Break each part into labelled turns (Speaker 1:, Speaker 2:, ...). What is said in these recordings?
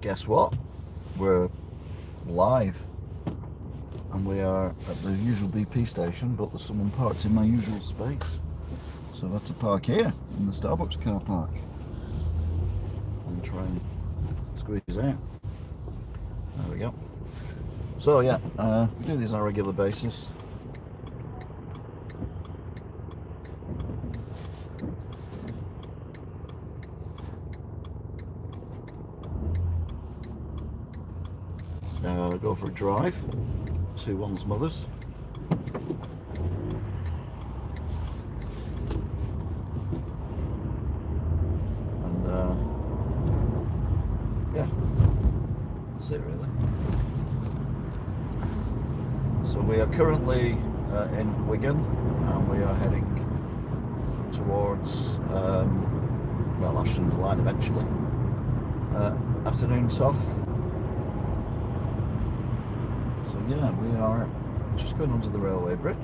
Speaker 1: guess what? We're live, and we are at the usual BP station, but there's someone parked in my usual space, so I've had to park here in the Starbucks car park and try and squeeze out. There we go. So yeah, we do these on a regular basis. Go for a drive to one's mother's. And yeah, that's it really. So we are currently in Wigan, and we are heading towards well, Ashton-under-Lyne eventually. Afternoon off. So yeah, we are just going onto the railway bridge.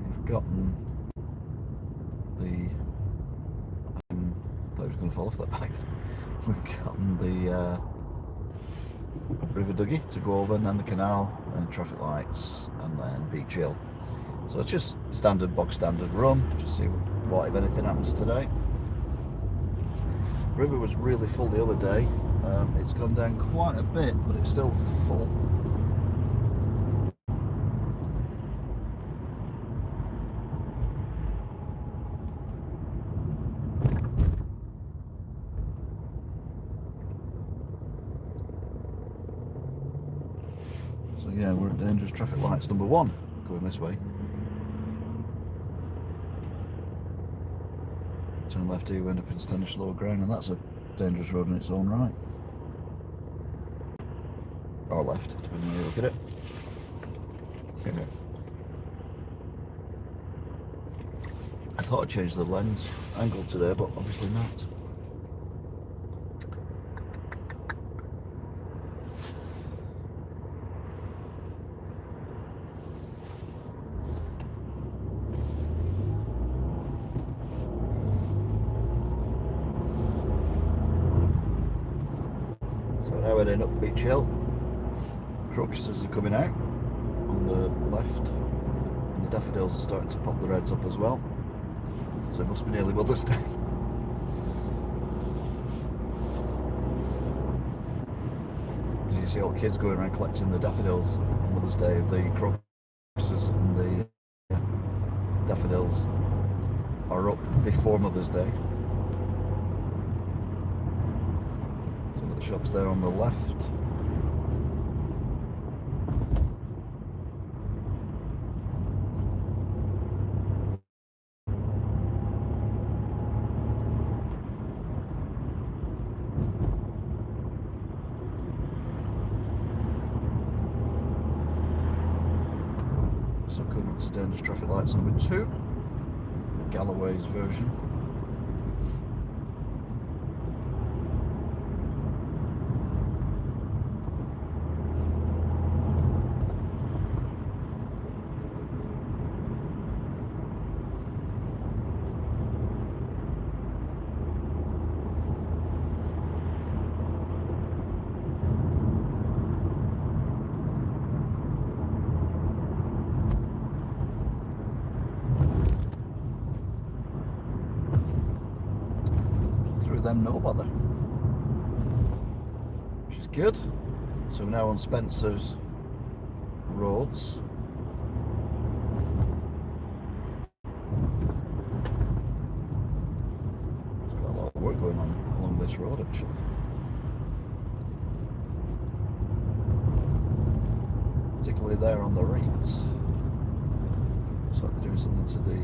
Speaker 1: We've gotten the thought I was going to fall off that bike. We've gotten the River Duggy to go over, and then the canal, and traffic lights, and then Beach Hill. So it's just standard, bog standard run. Just see what, if anything, happens today. The river was really full the other day. It's gone down quite a bit, but it's still full. So yeah, we're at dangerous traffic lights number 1, going this way. Turn left here, you end up in standard slower ground, and that's a dangerous road in its own right. Or left, depending on how you look at it. Yeah. I thought I'd change the lens angle today, but obviously not. So now we're heading up Beach Hill. Crocuses are coming out on the left, and the daffodils are starting to pop their heads up as well. So it must be nearly Mother's Day. You see all the kids going around collecting the daffodils on Mother's Day. The crocuses and the daffodils are up before Mother's Day. The shops there on the left. So coming up to dangerous traffic lights number 2, the Galloway's version. Them no bother, which is good. So we're now on Spencer's roads. There's quite a lot of work going on along this road actually. Particularly there on the right. Looks like they're doing something to the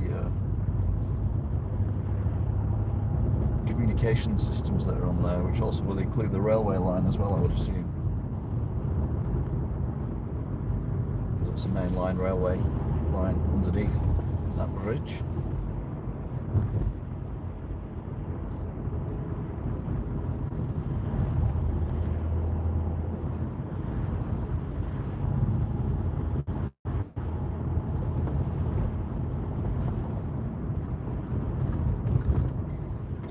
Speaker 1: communication systems that are on there, which also will include the railway line as well, I would assume. That's a main line railway line underneath that bridge.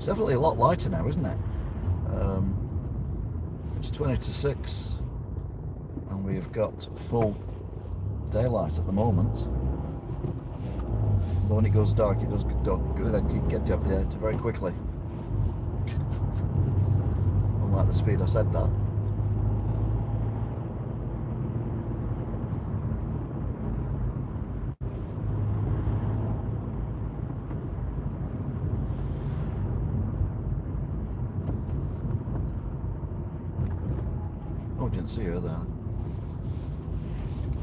Speaker 1: It's definitely a lot lighter now, isn't it? It's 20 to 6 and we've got full daylight at the moment. Although when it goes dark, it does get up here very quickly. Unlike the speed I said that. Oh, didn't see her there.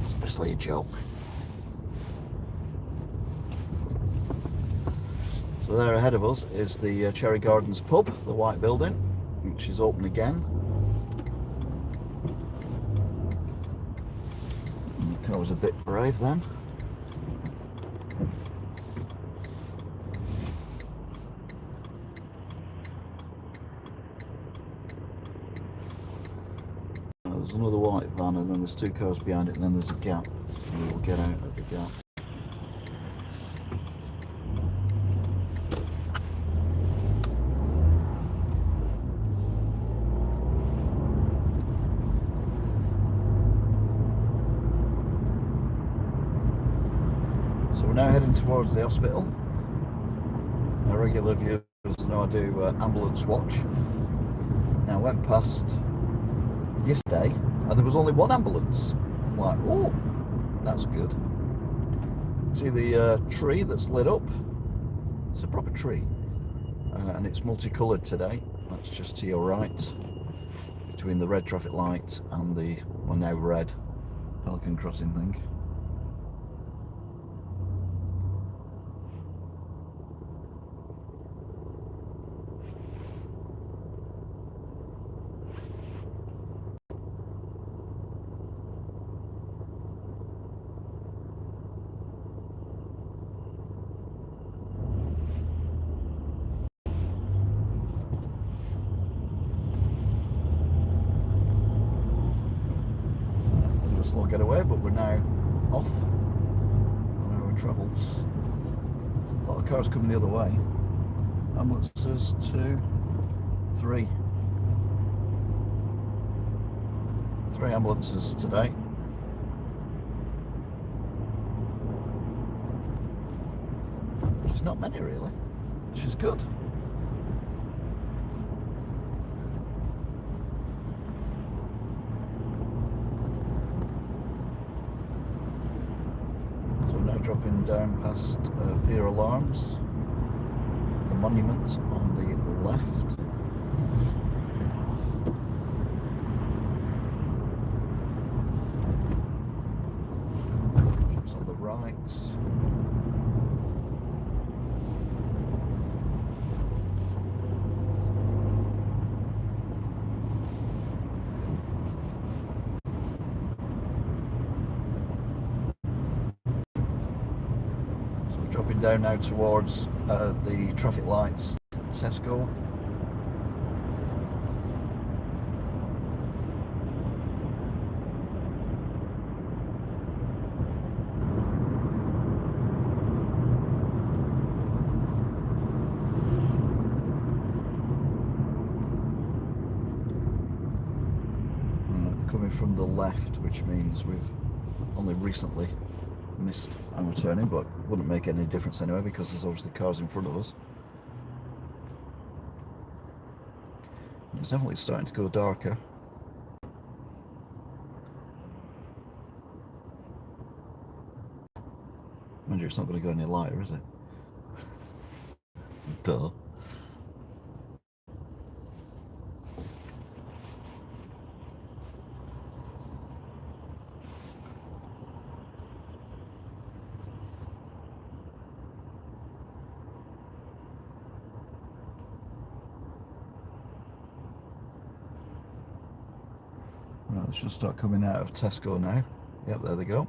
Speaker 1: It's obviously a joke. So there ahead of us is the Cherry Gardens pub, the white building, which is open again. And the car was a bit brave then. There's another white van and then there's two cars behind it and then there's a gap. And we will get out of the gap. So we're now heading towards the hospital. Our regular viewers know I do ambulance watch. Now I went past yesterday and there was only one ambulance. I'm like, oh, that's good. See the tree that's lit up? It's a proper tree. And it's multicoloured today. That's just to your right, between the red traffic light and the, well, now red Pelican Crossing thing. Slow getaway, but we're now off on our travels. A lot of cars coming the other way. Ambulances, 2, 3. 3 ambulances today. Which is not many really, which is good. Dropping down past Pier Alarms, the monument on the left. Drops on the right. Dropping down now towards the traffic lights, Tesco. They're coming from the left, which means we've only recently missed our turning, but wouldn't make any difference anyway because there's obviously cars in front of us. It's definitely starting to go darker. Mind you, it's not going to go any lighter, is it? Duh. Right, they should start coming out of Tesco now. Yep, there they go.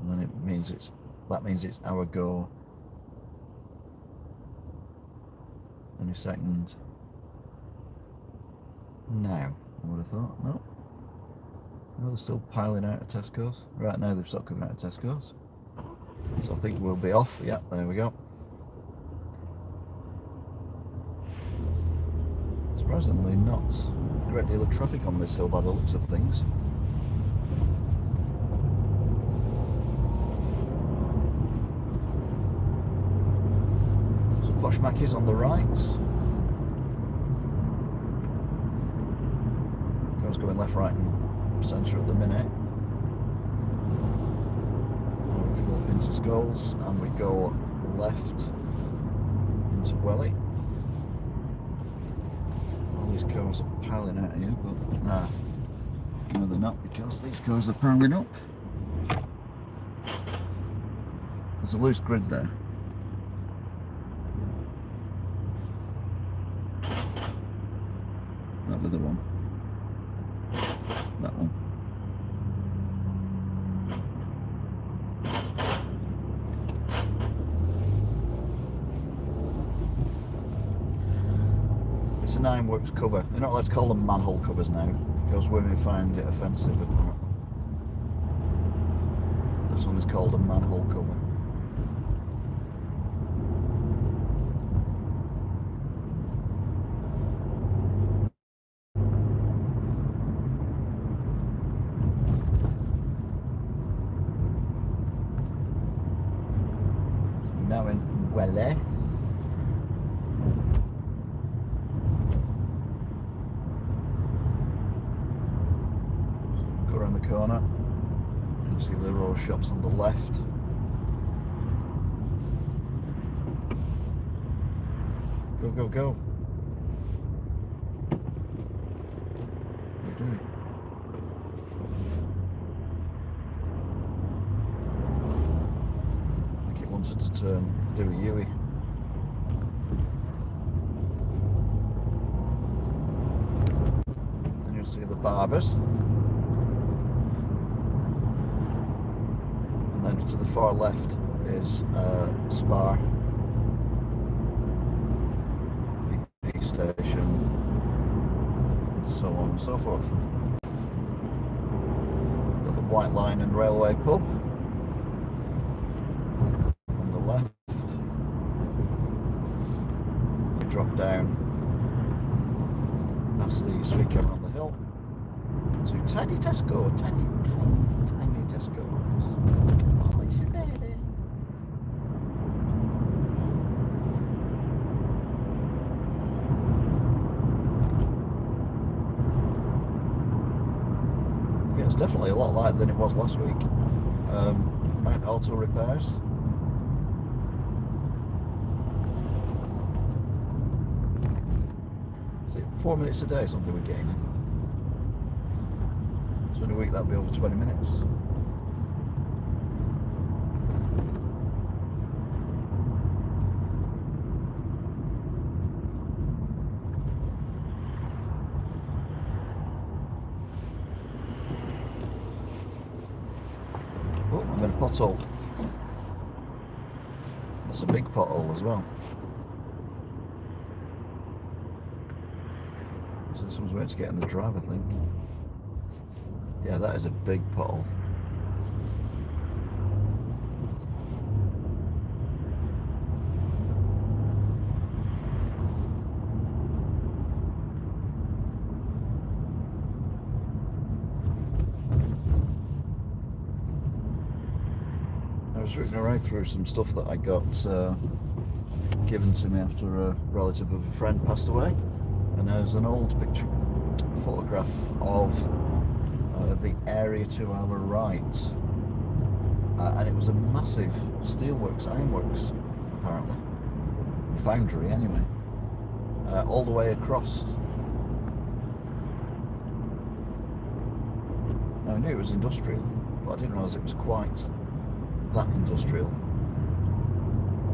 Speaker 1: And then it means that means it's our go. Any second. Now, I would have thought. No. Oh, they're still piling out at Tesco's. Right now they've stopped coming out of Tesco's. So I think we'll be off. Yeah, there we go. Surprisingly not a great deal of traffic on this hill by the looks of things. So Posh Mackie's on the right. Car's going left, right and centre at the minute. Now we come up into Skulls and we go left into Welly. These cars are piling out here, but nah, no they're not, because these cars are piling up. There's a loose grid there. That other one. That one. It's an ironworks cover. You're not allowed to call them manhole covers now, because women find it offensive apparently. This one is called a manhole cover. Now in Welly. Go around the corner. You can see the row of shops on the left. Go, go, go. We do. I think it wanted to turn, do a U-ey. Then you'll see the barbers. And then to the far left is Spar. BP station. And so on and so forth. Got the White Line and Railway pub. On the left. You drop down past the speaker on the hill to tiny Tesco, tiny Tesco's. Oh, it's a baby. Yeah, it's definitely a lot lighter than it was last week. Mount Auto repairs. Is it 4 minutes a day something we're gaining? So in a week that'll be over 20 minutes. Oh, I'm in a pothole. That's a big pothole as well. So someone's waiting to get in the drive, I think. Yeah, that is a big pothole. I was rooting around through some stuff that I got given to me after a relative of a friend passed away, and there's an old picture, photograph of the area to our right, and it was a massive steelworks, ironworks, apparently, a foundry anyway, all the way across. Now I knew it was industrial, but I didn't realise it was quite that industrial.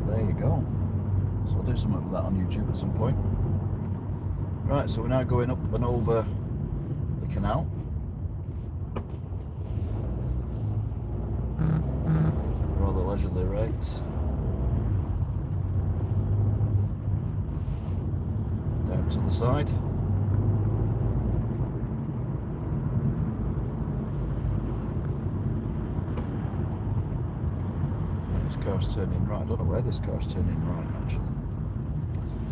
Speaker 1: But there you go. So I'll do something with that on YouTube at some point. Right, so we're now going up and over the canal. Rather leisurely rates. Down to the side. car's turning right. I don't know where this car's turning right, actually.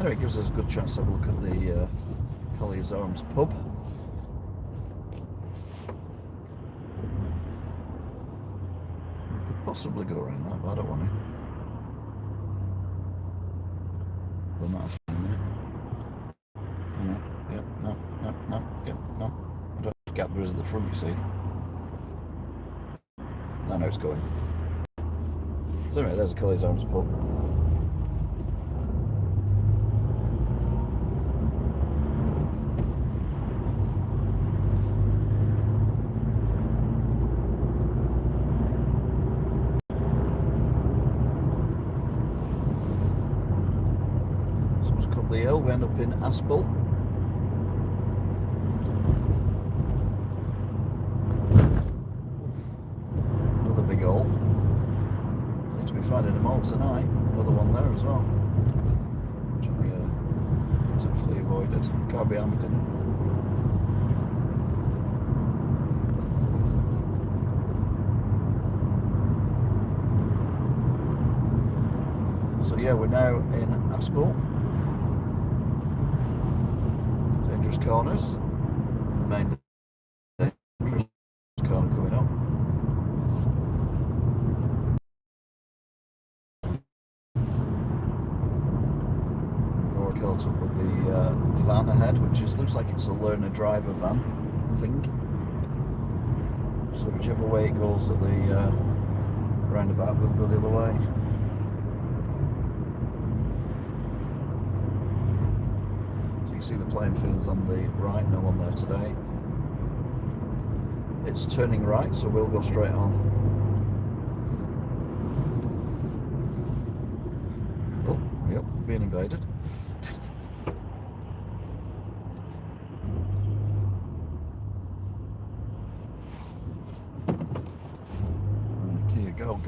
Speaker 1: Anyway, it gives us a good chance to have a look at the Collier's Arms pub. We could possibly go around that, but I don't want to. We might have to in a minute. No, no. I don't know what gap there is at the front, you see. No, it's going. So anyway, there's the Collier's Arms pub. So let's cut the hill, we end up in Aspel. Another big hole. Seems to be finding them all tonight. Another one there as well, which I thankfully avoided. Car behind me didn't. So yeah, we're now in Aspel. Dangerous corners. The main dangerous corner coming up. Caught up with the van ahead, which looks like it's a learner driver van thing. So whichever way it goes at the roundabout, we'll go the other way. So you can see the playing fields on the right, no one there today. It's turning right, so we'll go straight on. Oh, yep, being invaded. Go.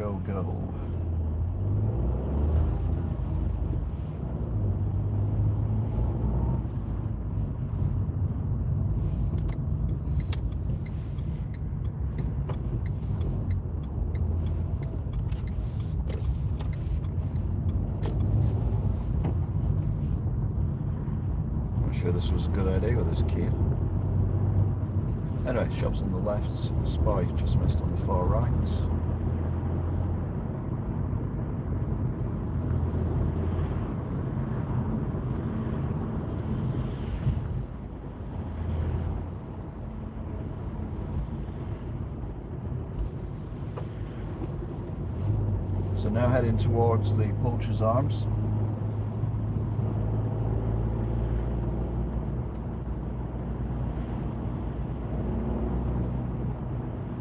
Speaker 1: I'm sure this was a good idea with this Kia. Anyway, shops on the left, Spy just missed on the far right. So now heading towards the Poacher's Arms.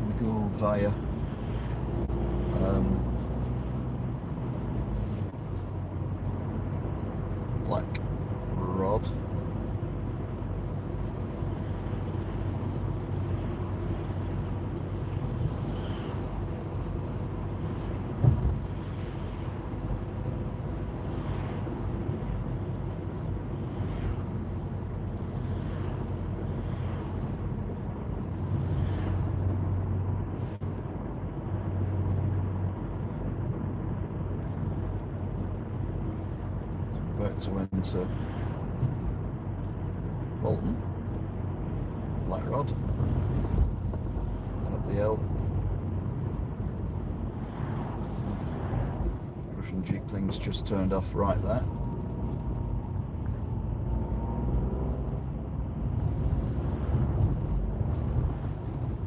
Speaker 1: We go via Black Rod. Back to Windsor, Bolton, Black Rod, and up the hill. Russian Jeep thing's just turned off right there.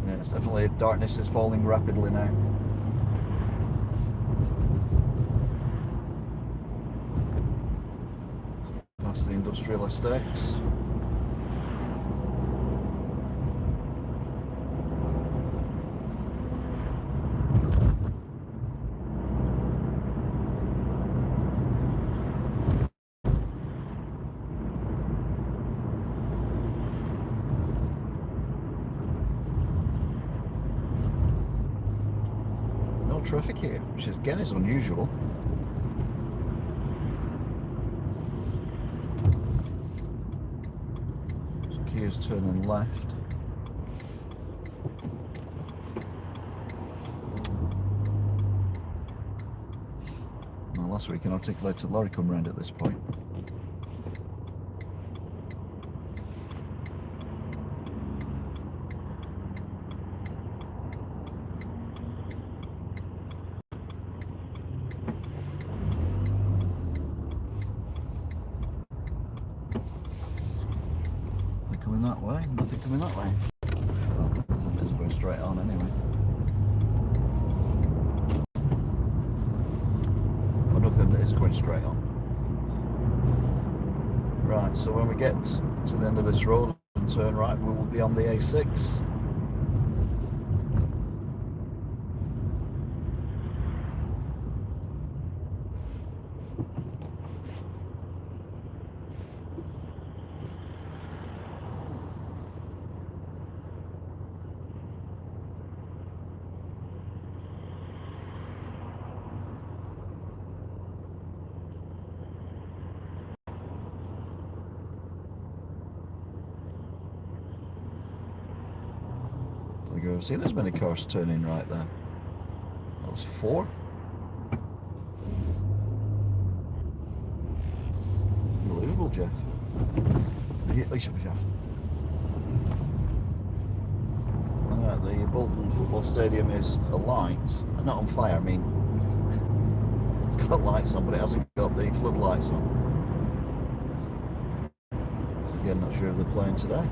Speaker 1: Yeah, it's definitely, darkness is falling rapidly now. Past the industrial estates. No traffic here, which again is unusual. Kia's turning left. last week, an articulated lorry come round at this point. Nothing coming that way, nothing coming that way. Well, I think this is going straight on anyway. Nothing that is going straight on. Right, so when we get to the end of this road and turn right, we will be on the A6. I think I've seen as many cars turning right there. That was 4. Unbelievable, Jeff. The Bolton football stadium is alight. Not on fire, I mean, it's got lights on, but it hasn't got the floodlights on. So again, not sure if they're playing today.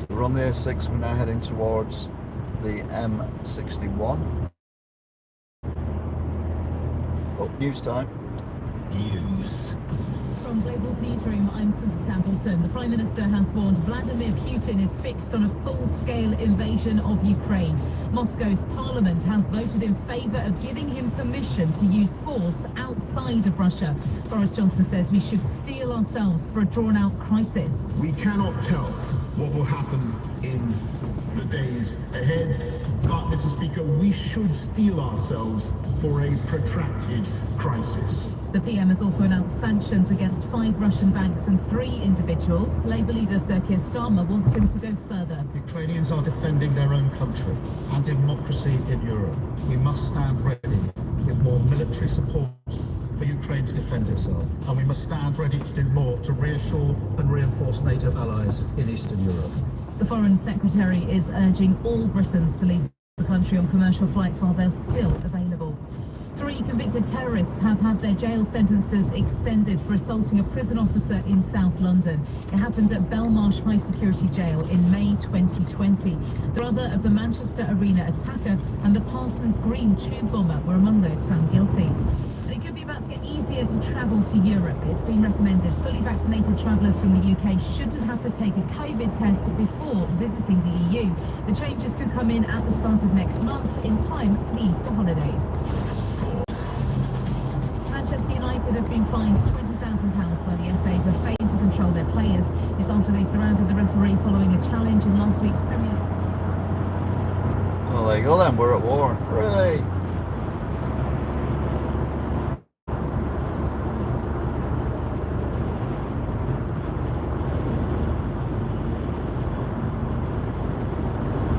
Speaker 1: We're on the A6, we're now heading towards the M61. Oh, news time.
Speaker 2: News. From Global's newsroom, I'm Cindy Templeton. The Prime Minister has warned Vladimir Putin is fixed on a full-scale invasion of Ukraine. Moscow's parliament has voted in favour of giving him permission to use force outside of Russia. Boris Johnson says we should steel ourselves for a drawn-out crisis.
Speaker 3: We cannot tell what will happen in the days ahead, but, Mr. Speaker, we should steel ourselves for a protracted crisis.
Speaker 2: The PM has also announced sanctions against 5 Russian banks and 3 individuals. Labour leader Sir Keir Starmer wants him to go further.
Speaker 3: Ukrainians are defending their own country and democracy in Europe. We must stand ready with more military support for Ukraine to defend itself, and we must stand ready to do more to reassure and reinforce NATO allies in Eastern Europe.
Speaker 2: The Foreign Secretary is urging all Britons to leave the country on commercial flights while they're still available. 3 convicted terrorists have had their jail sentences extended for assaulting a prison officer in South London. It happened at Belmarsh High Security Jail in May 2020. The brother of the Manchester Arena attacker and the Parsons Green tube bomber were among those found guilty. And it could be about to get easier to travel to Europe. It's been recommended fully vaccinated travellers from the UK shouldn't have to take a COVID test before visiting the EU. The changes could come in at the start of next month, in time for the Easter holidays. Manchester United have been fined £20,000 by the FA for failing to control their players. It's after they surrounded the referee following a challenge in last week's Premier League.
Speaker 1: Well, there you go then, we're at war. Hooray!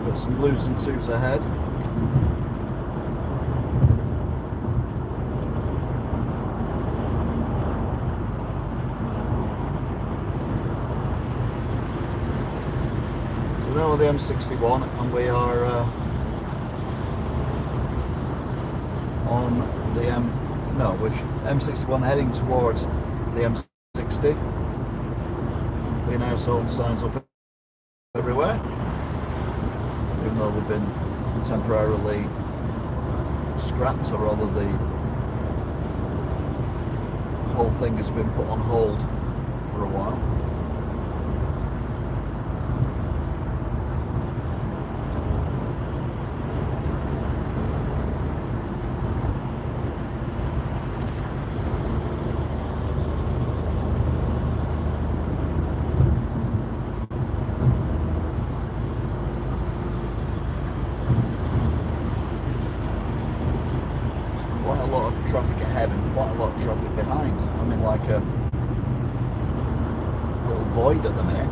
Speaker 1: Got some blues and twos ahead. Now we're the M61 and we are on the M61 heading towards the M60. Clean house home signs up everywhere, even though they've been temporarily scrapped, or rather the whole thing has been put on hold for a while. traffic ahead and quite a lot of traffic behind. I'm in like a little void at the minute.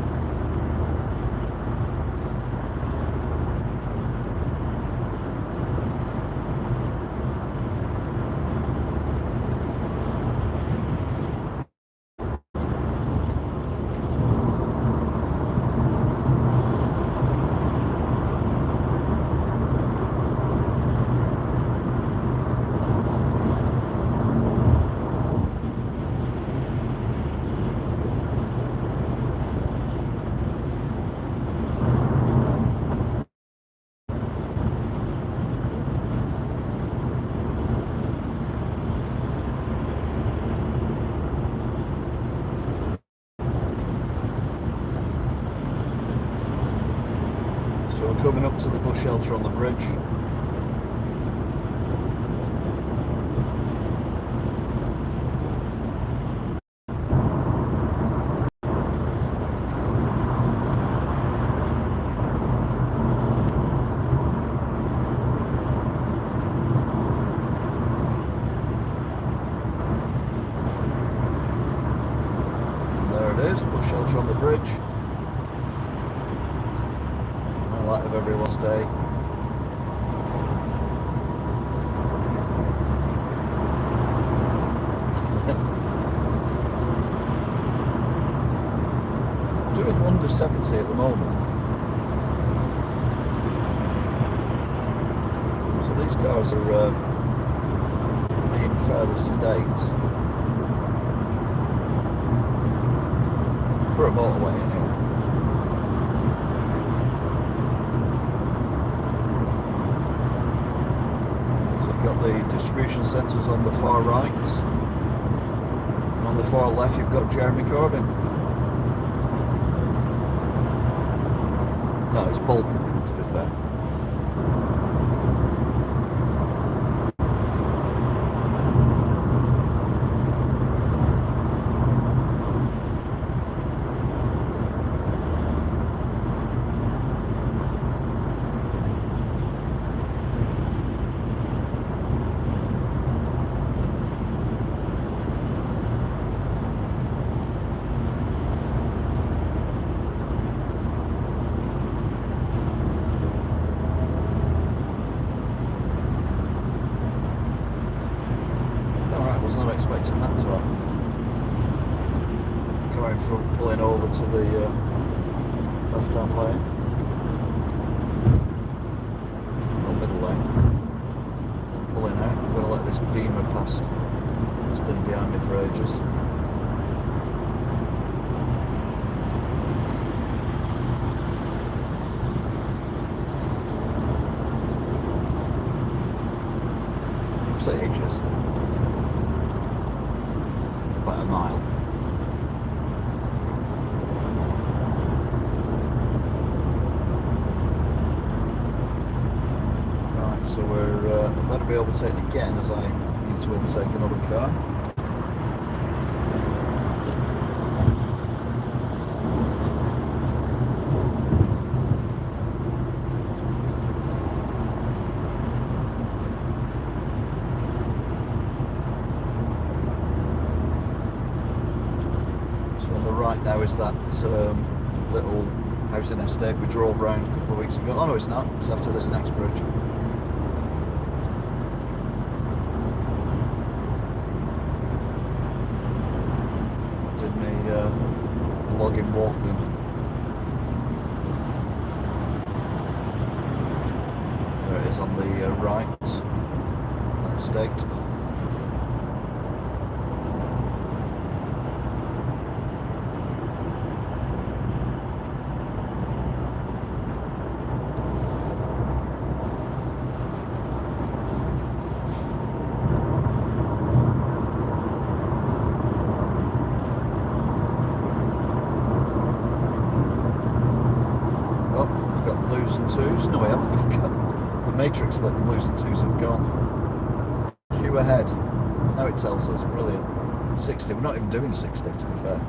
Speaker 1: So we're coming up to the bus shelter on the bridge. And there it is, bus shelter on the bridge. Highlight of everyone's day. Doing under 70 at the moment. So these cars are being fairly sedate. For a motorway anyway. Got the distribution centres on the far right, and on the far left you've got Jeremy Corbyn. No, it's Bolton, to be fair. Not expecting that to happen. Going from pulling over to the left-hand lane, well, middle lane, and pulling out. I'm going to let this Beamer past. It's been behind me for ages. Say ages. About a mile. Right, so we're about to be overtaken again as I need to overtake another car. On the right now is that little housing estate we drove around a couple of weeks ago. Oh no, it's not. It's after this next bridge. I did me vlog in Walkden. There it is on the right. That estate. Blues and twos. No, we haven't. We've got the matrix that the blues and twos have gone. Queue ahead. Now it tells us. Brilliant. 60. We're not even doing 60, to be fair.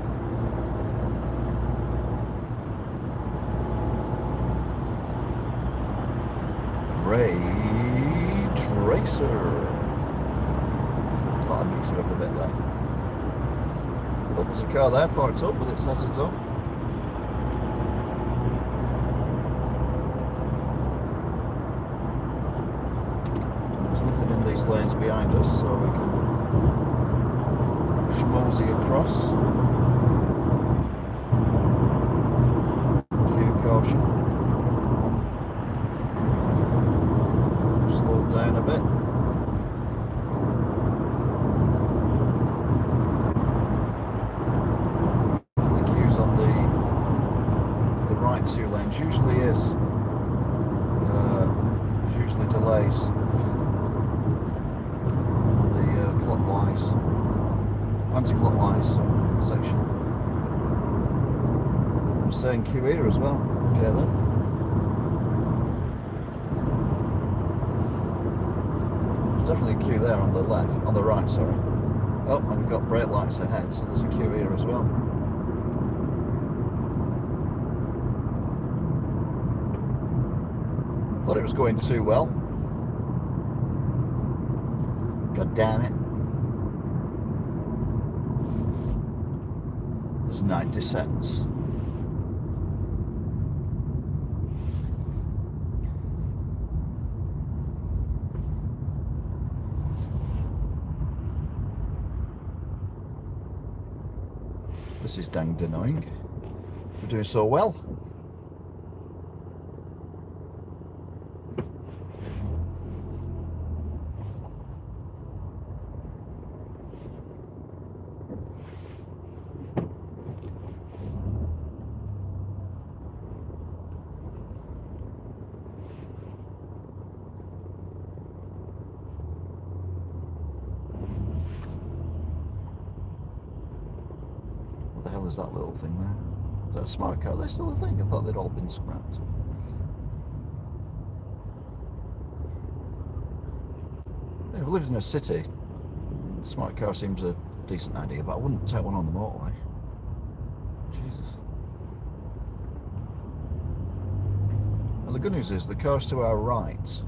Speaker 1: Rage Racer. thought I'd mix it up a bit there. But there's a car there parked up with its hazards on. There's nothing in these lanes behind us, so we can schmosey across. Cue caution. Slow down a bit. The queues on the right two lanes usually is. Usually delays on the clockwise, anti-clockwise section. I'm saying queue here as well. Okay then. There's definitely a queue there on the left, on the right, sorry. Oh, and we've got brake lights ahead, so there's a queue here as well. Thought it was going too well. God damn it. There's 90 seconds. This is danged annoying. We're doing so well. What the hell is that little thing there? Is that a smart car? Are they still a thing? I thought they'd all been scrapped. If I lived in a city, a smart car seems a decent idea, but I wouldn't take one on the motorway. Jesus. And the good news is the cars to our right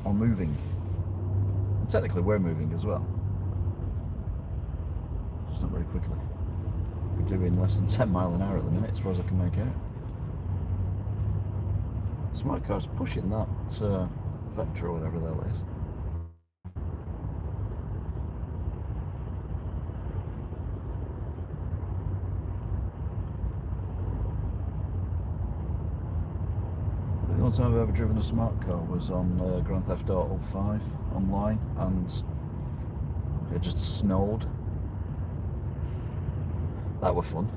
Speaker 1: are moving. And technically we're moving as well. Just not very quickly. We're doing less than 10 miles an hour at the minute, as far as I can make out. Smart car's pushing that Vectra or whatever the hell it is. The only time I've ever driven a smart car was on Grand Theft Auto 5 online, and it just snowed. That was fun.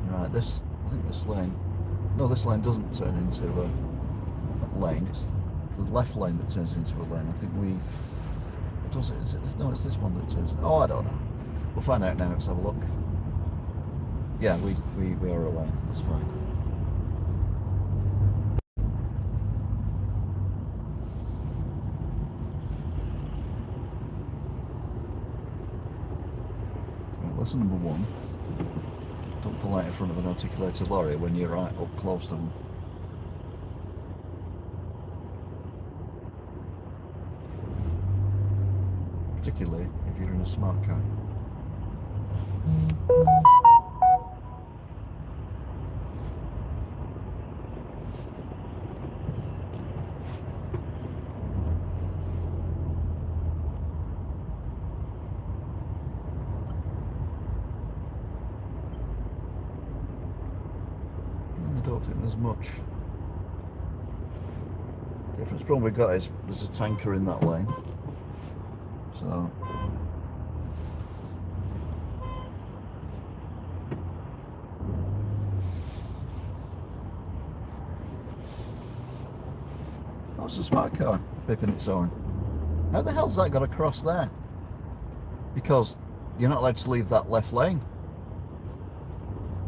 Speaker 1: Right, this, I think this lane, no, this lane doesn't turn into a lane, it's the left lane that turns into a lane. I think we've, does it, no, it's this one that turns, oh, I don't know. We'll find out now, let's have a look. Yeah, we are a lane, that's fine. Lesson number one, don't pull out in front of an articulated lorry when you're right up close to them. Particularly if you're in a smart car. I don't think there's much difference. The problem we've got is there's a tanker in that lane, so that's a smart car beeping its horn. How the hell's that got across there? Because you're not allowed to leave that left lane.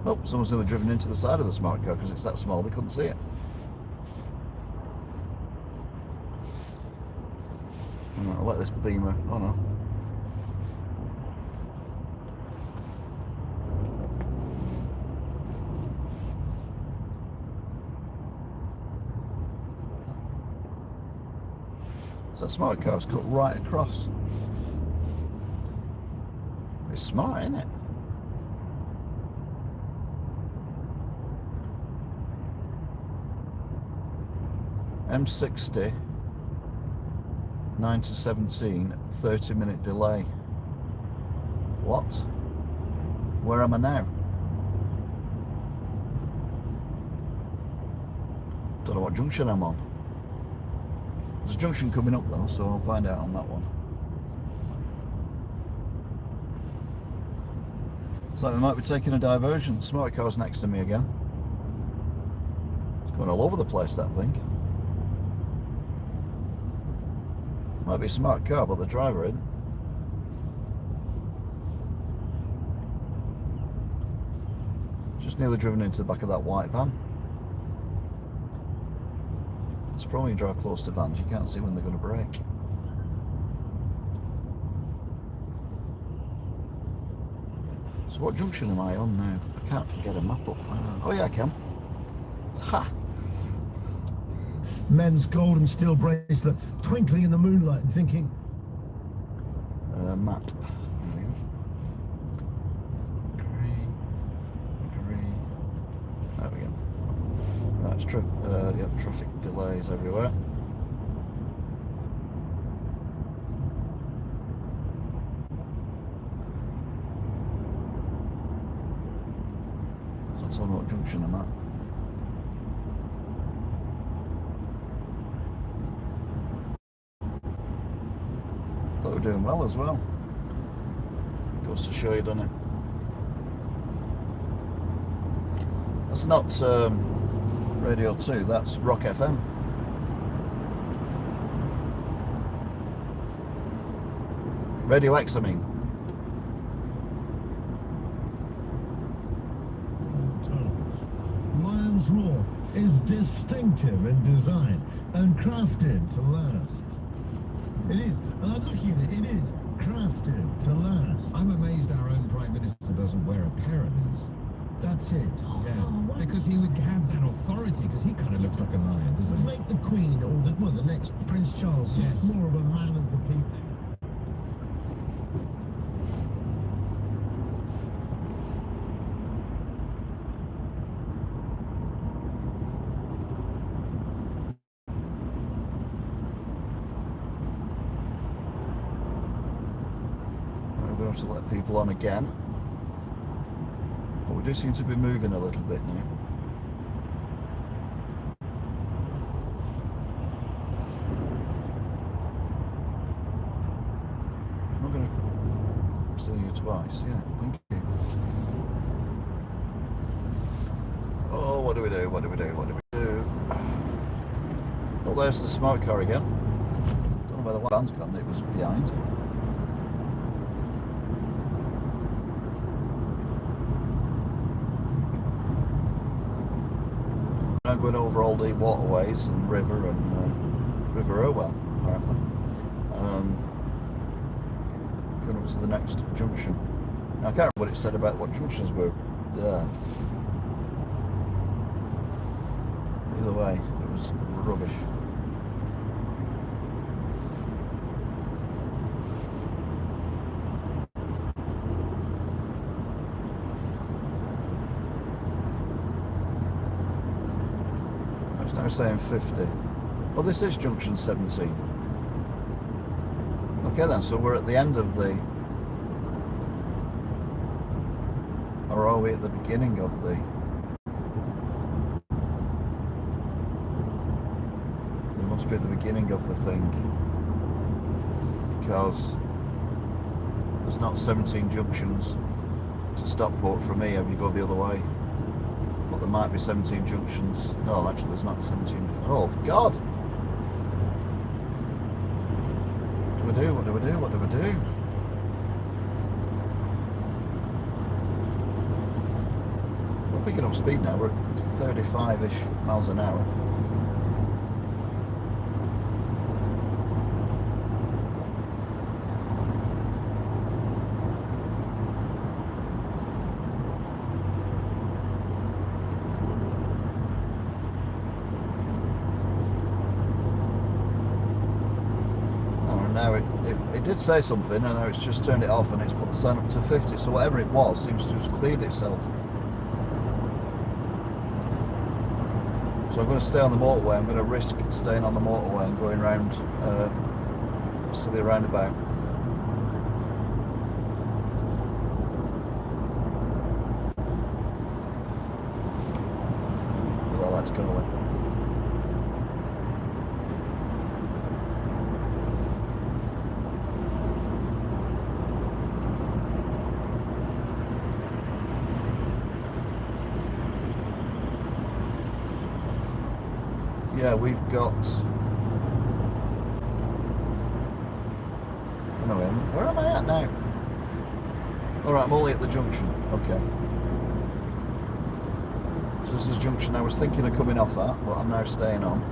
Speaker 1: Oh, someone's nearly driven into the side of the smart car because it's that small they couldn't see it. I'll let this beamer, oh no. So that smart car's cut right across. It's smart, isn't it? M60, 9 to 17, 30-minute delay. What? Where am I now? Don't know what junction I'm on. There's a junction coming up though, so I'll find out on that one. So we might be taking a diversion. Smart car's next to me again. It's going all over the place, that thing. Might be a smart car, but the driver isn't. Just nearly driven into the back of that white van. It's probably when you drive close to vans, you can't see when they're going to brake. So what junction am I on now? I can't get a map up. Oh yeah, I can. Ha!
Speaker 4: Men's gold and steel bracelet twinkling in the moonlight and thinking,
Speaker 1: Map. There we go. Right, it's yep, traffic delays everywhere. So tell me what junction I'm at. Thought we were doing well as well. Goes to show you, doesn't it? That's not Radio 2, that's Rock FM. Radio X, I mean.
Speaker 4: Lion's Roar is distinctive in design and crafted to last. It is, and I'm looking at it, it is crafted to last.
Speaker 5: I'm amazed our own Prime Minister doesn't wear a pair of these.
Speaker 4: That's it.
Speaker 5: Yeah, because he would have that authority, because he kind of looks like a lion, doesn't he?
Speaker 4: Make the Queen, or the next Prince Charles,
Speaker 5: Yes.
Speaker 4: more of a man of the people.
Speaker 1: We're going to have to let people on again. But we do seem to be moving a little bit now. I'm not going to see you twice. Yeah, thank you. Oh, what do we do? What do we do? What do we do? Oh, there's the smart car again. Don't know where the van's gone. It was behind. I'm going over all the waterways and river and River Irwell, apparently. Going up to the next junction. Now, I can't remember what it said about what junctions were there. Either way, it was rubbish. I was saying 50. Well, this is junction 17. Okay then, so we're at the end of the... Or are we at the beginning of the... We must be at the beginning of the thing. Because there's not 17 junctions to Stockport from here if you go the other way. But there might be 17 junctions. No, actually there's not 17. Oh, God! What do we do? What do we do? What do we do? We're picking up speed now. We're at 35-ish miles an hour. it did say something, and now it's just turned it off and it's put the sign up to 50. So whatever it was seems to have cleared itself. So I'm going to stay on the motorway. I'm going to risk staying on the motorway and going round silly roundabout. Well, let's go then. Yeah, we've got... Oh, no, where am I at now? Alright, I'm only at the junction. Okay. So this is the junction I was thinking of coming off at, but I'm now staying on.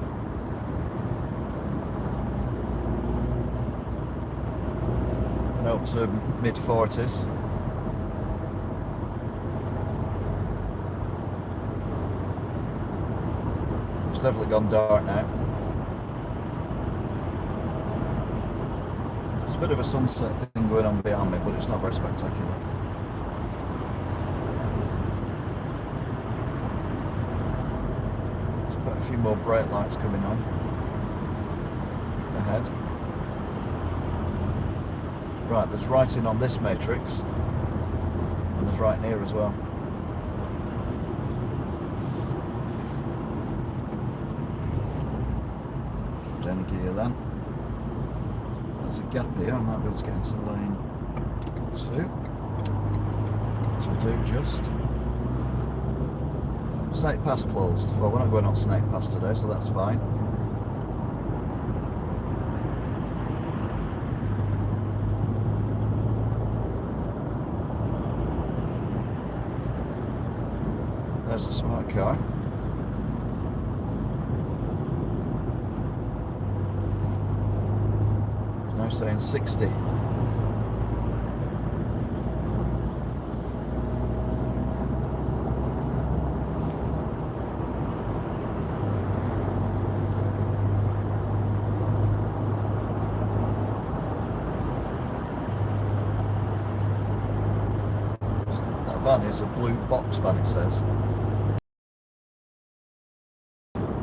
Speaker 1: And up to mid-40s. It's definitely gone dark now. There's a bit of a sunset thing going on behind me, but it's not very spectacular. There's quite a few more bright lights coming on ahead. Right, there's writing on this matrix, and there's writing here as well. Down a gear then. There's a gap here, I might be able to get into lane 2. To do just. Snake Pass closed. Well, we're not going on Snake Pass today, so that's fine. There's a smart car. Now saying 60. That van is a blue box van, it says.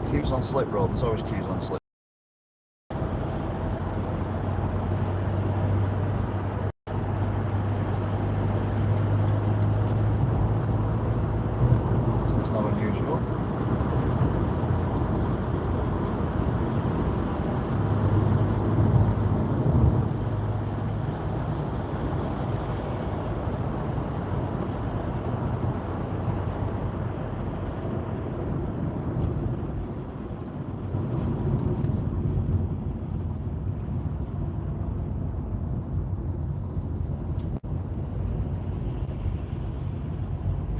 Speaker 1: Queues on slip road, there's always queues on slip. Not unusual.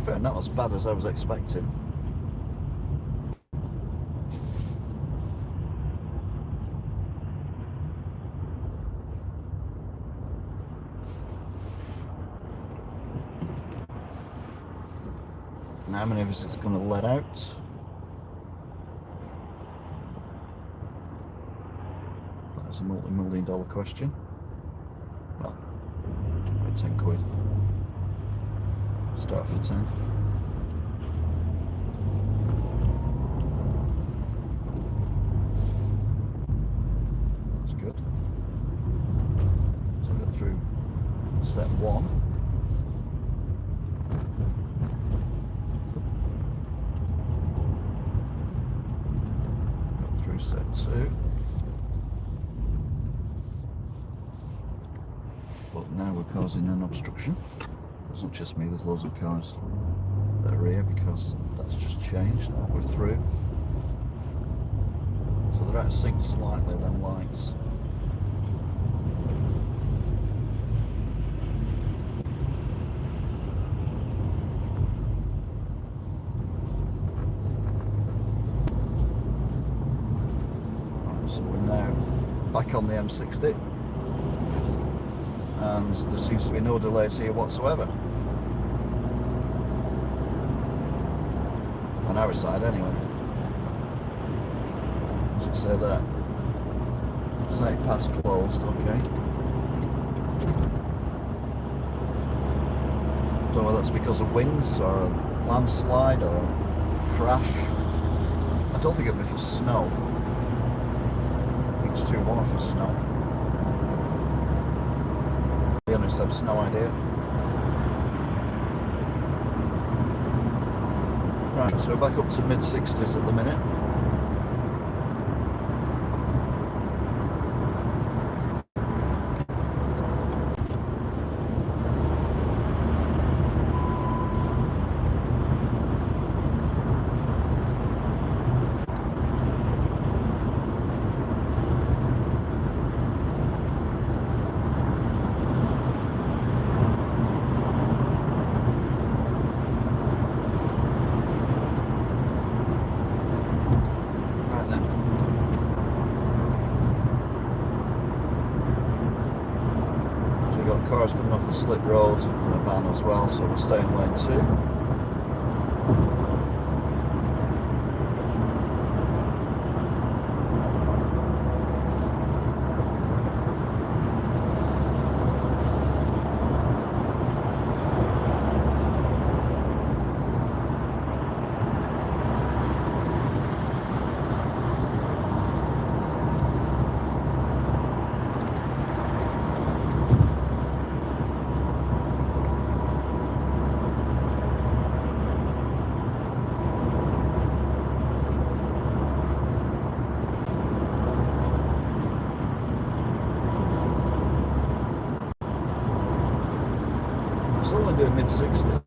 Speaker 1: Fair, not as bad as I was expecting. Now how many of us is going to let out? That's a multi-million-dollar question. Well, about 10 quid. Start for 10. That's good. So we got through step 1. Got through step 2. But now we're causing an obstruction. It's not just me, there's loads of cars that are here because that's just changed. We're through. So they're out of sync slightly, them lights. Right, so we're now back on the M60. And there seems to be no delays here whatsoever. On our side anyway. Does it say that? Snake Pass closed, okay. that's because of winds or a landslide or crash. I don't think it'd be for snow. I think it's too warm for snow. To be honest, I have no idea. Right, so we're back up to mid-60s at the minute. Cars coming off the slip road and a van as well, so we'll stay in lane 2. Still only doing mid-60s.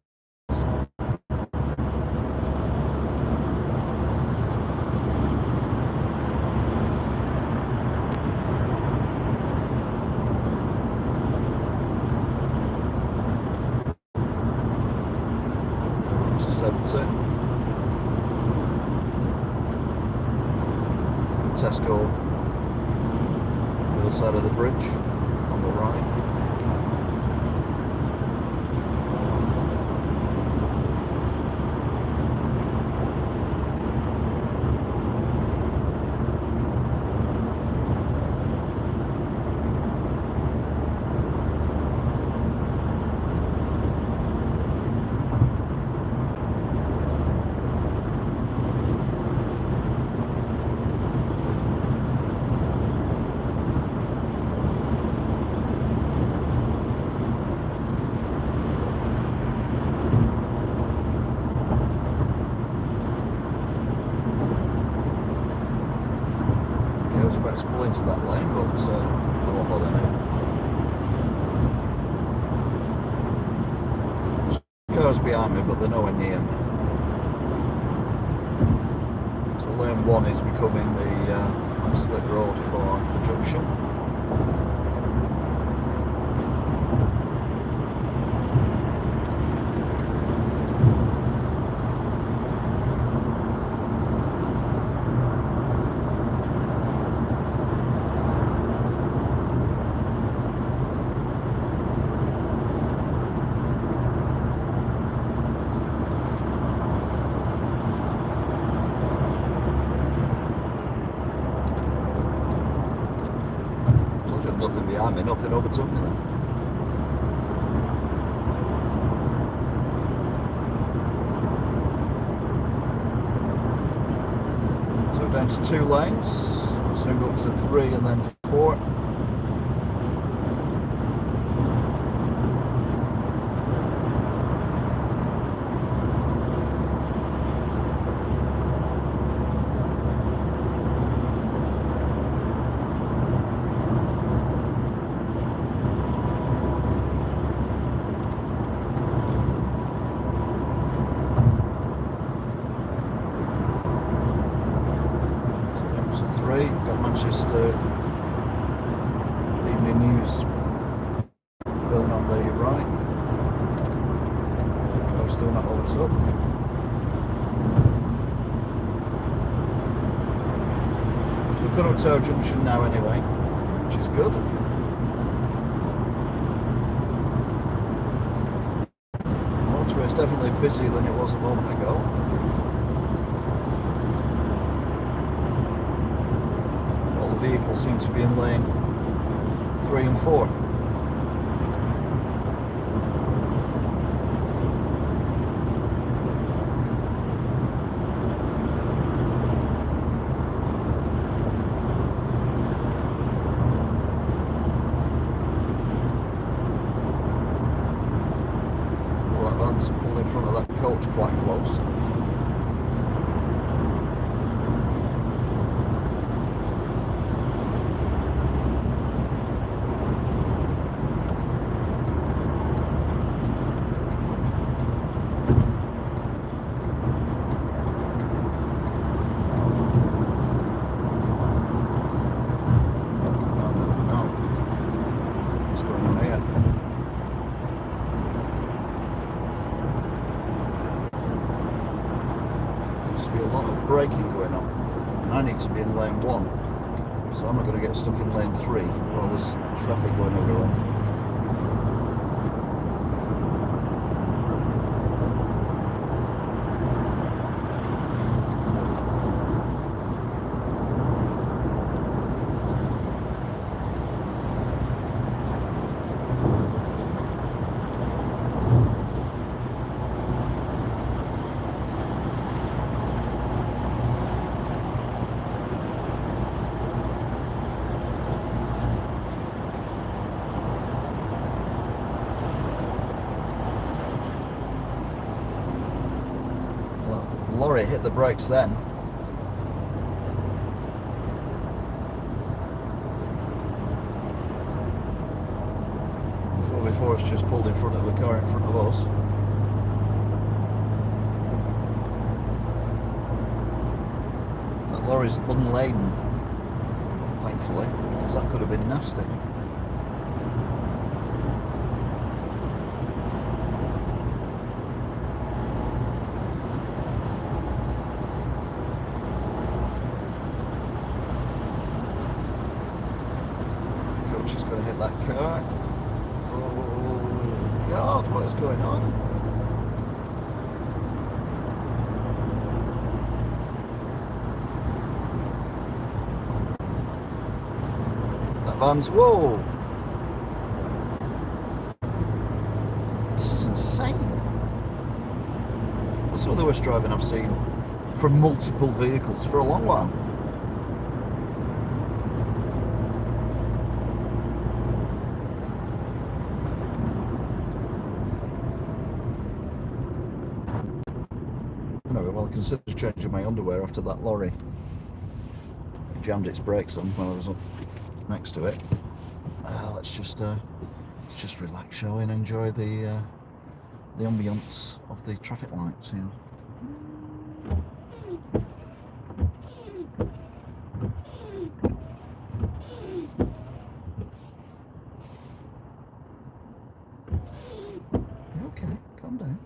Speaker 1: To 70. The Tesco, the other side of the bridge on the right. I was about to pull into that lane, but I won't bother now. There's cars behind me, but they're nowhere near me. So lane 1 is becoming the slip road for the junction. Nothing behind me, nothing overtook me then. So we're down to 2 lanes, soon go up to 3 and then 4. Got Manchester Evening News building on the right. Car's still not overtook. So we're going to Tower Junction now anyway, which is good. Motorway is definitely busier than it was a moment ago. Vehicles seem to be in lane 3 and 4. van's pulled in front of that coach quite close. Be a lot of braking going on, and I need to be in lane 1, so I'm not going to get stuck in lane 3 while there's traffic going everywhere. Lorry hit the brakes then. Before it's just pulled in front of the car in front of us. That lorry's unladen, thankfully, because that could have been nasty. She's going to hit that car. Oh God, what is going on? That van's, whoa! This is insane. That's some of the worst driving I've seen from multiple vehicles for a long while. Well, I considered changing my underwear after that lorry. It jammed its brakes on when I was up next to it. Let's just relax, shall we, and enjoy the ambience of the traffic lights here. Okay, calm down.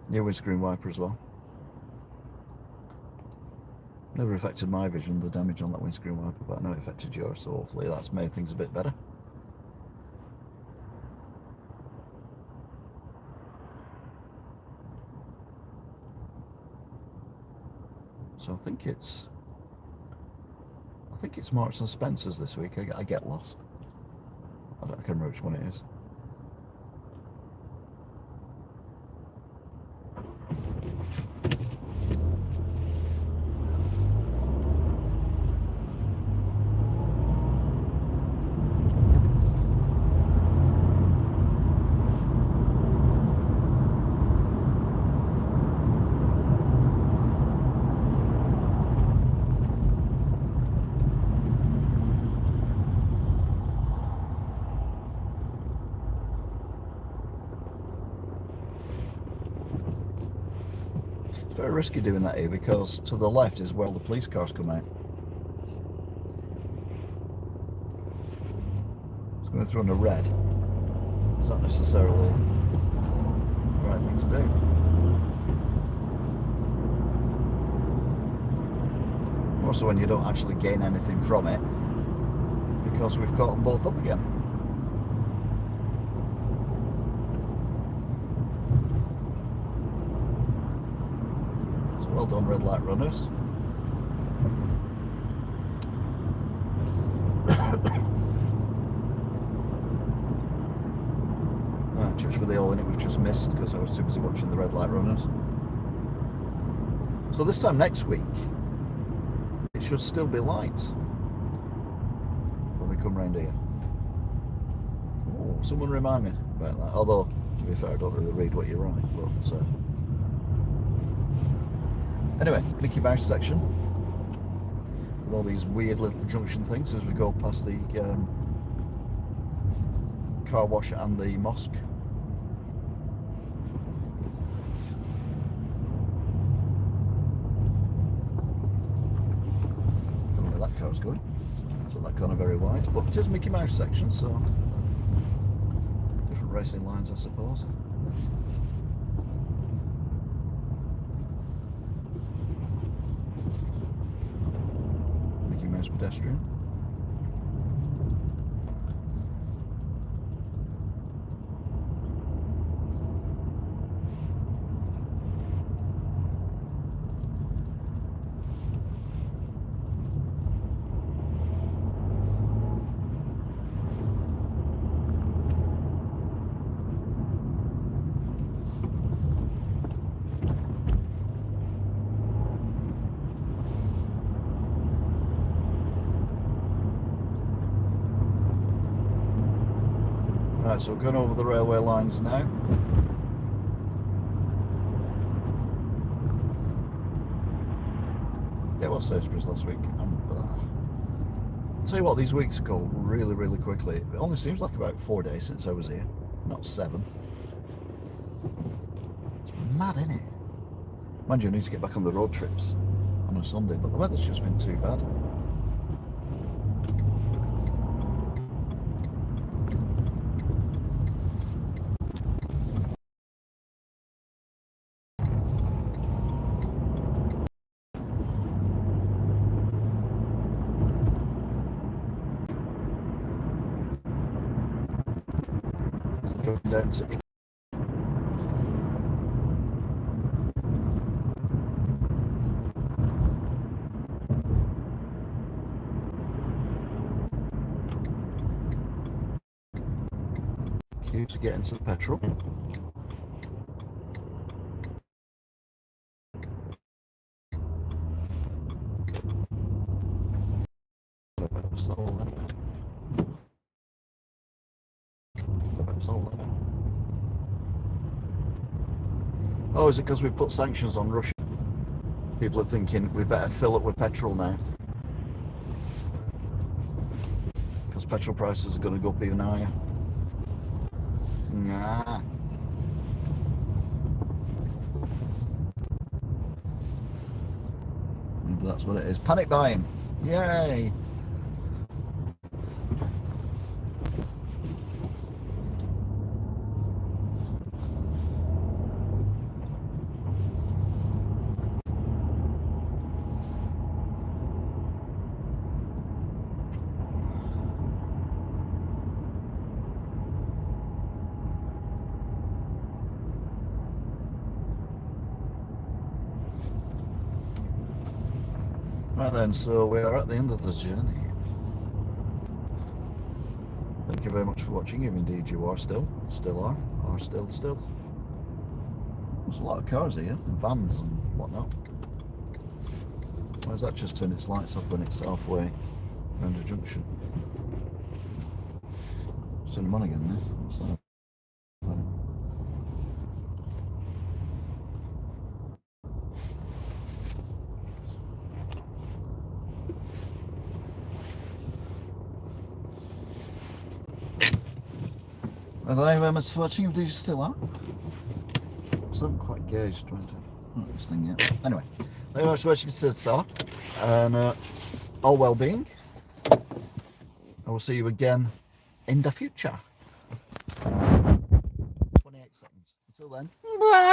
Speaker 1: New windscreen wiper as well. Never affected my vision, the damage on that windscreen wiper, but I know it affected yours, so hopefully that's made things a bit better. So I think it's Marks and Spencer's this week. I get lost. I can't remember which one it is. It's very risky doing that here because to the left is where all the police cars come out. It's going through on a red. It's not necessarily the right thing to do. Also when you don't actually gain anything from it because we've caught them both up again. Well done, red light runners. Church with the all in it, we've just missed because I was too busy watching the red light runners. So this time next week, it should still be light when we come round here. Oh, someone remind me about that. Although, to be fair, I don't really read what you write. But anyway, Mickey Mouse section with all these weird little junction things as we go past the car wash and the mosque. Don't know where that car's going. It's not that corner very wide, but it is Mickey Mouse section, so different racing lines, I suppose. Mickey Mouse pedestrian. Right, so we're going over the railway lines now. Yeah, it was Sainsbury's last week. I'll tell you what, these weeks go really, really quickly. It only seems like about 4 days since I was here, not 7. It's mad, isn't it? Mind you, I need to get back on the road trips on a Sunday, but the weather's just been too bad. Dropping down to queue to get into the petrol. Oh, is it because we put sanctions on Russia? People are thinking we better fill up with petrol now. Because petrol prices are going to go up even higher. Nah. Maybe that's what it is. Panic buying. Yay! Right then, so we are at the end of the journey. Thank you very much for watching, if indeed you are still are still. There's a lot of cars here, and vans and whatnot. Why does that just turn its lights off when it's halfway around a junction? Let's turn them on again now. What's that? Thank you very much for watching, if you still are. Still haven't quite gauged, this thing yet. Anyway, thank you very much for watching, if you still are. And all well-being. I will see you again in the future. 28 seconds. Until then, bye!